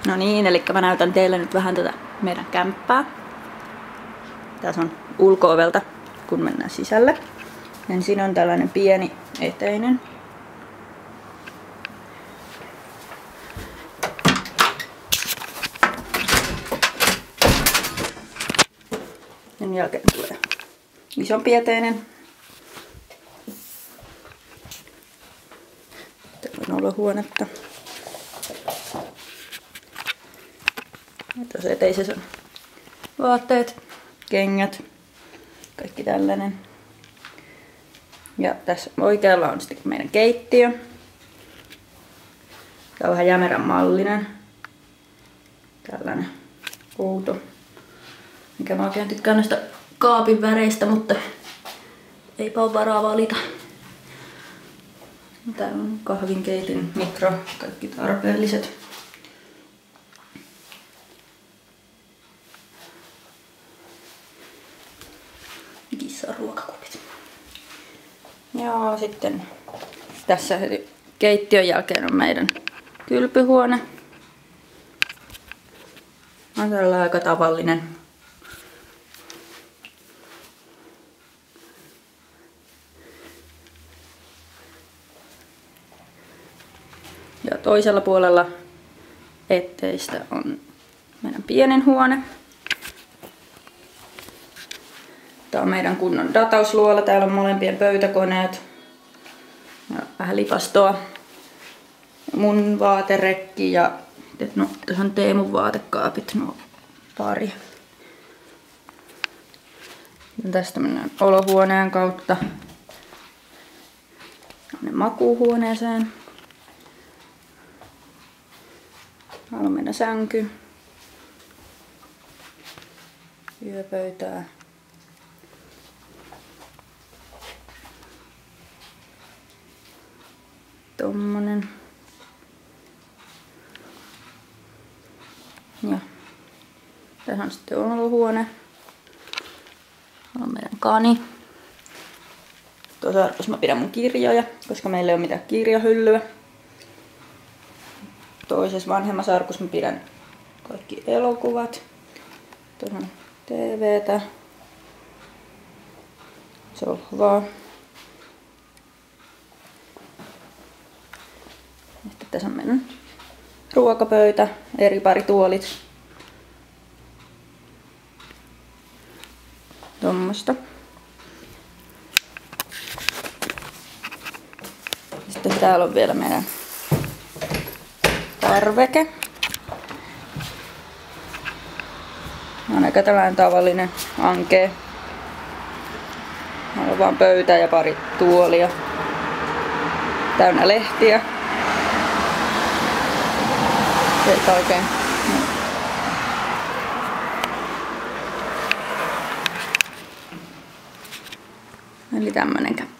No niin, eli mä näytän teille nyt vähän tätä meidän kämppää. Tässä on ulko-ovelta, kun mennään sisälle. Ensin on tällainen pieni eteinen. Sen jälkeen tulee isompi eteinen. Täällä on olohuonetta. Tuossa eteisessä on vaatteet, kengät, kaikki tällainen. Ja tässä oikealla on sitten meidän keittiö. Tää on vähän jämerän mallinen. Tällainen outo. Mikä mä oikein tykkään näistä kaapin väreistä, mutta eipä ole varaa valita. Täällä on kahvinkeitin, mikro, kaikki tarpeelliset. Kissan ruokakupit. Ja sitten tässä keittiön jälkeen on meidän kylpyhuone. On tällainen aika tavallinen. Ja toisella puolella etteistä on meidän pienen huone. Tää on meidän kunnon datausluola. Täällä on molempien pöytäkoneet. Ja vähän lipastoa. Mun vaaterekki ja no, tässä on Teemun vaatekaapit. No, pari. Ja tästä mennään olohuoneen kautta makuuhuoneeseen. Täällä on meidän sänky. Yöpöytää. Tommonen. Ja tässä on sitten olohuone. Täällä on meidän kani. Tuossa arvossa mä pidän mun kirjoja, koska meillä ei ole mitään kirjahyllyä. Toisessa vanhemmassa arkussa mä pidän kaikki elokuvat. Tuossa on TVtä. Sohvaa. Sitten tässä on meidän ruokapöytä, eri pari tuolit. Tommosta. Sitten täällä on vielä meidän parveke. On aika tällainen tavallinen ankea. Täällä on vaan pöytä ja pari tuolia. Täynnä lehtiä. Sieltä oikein. Eli tämmönen kämppä.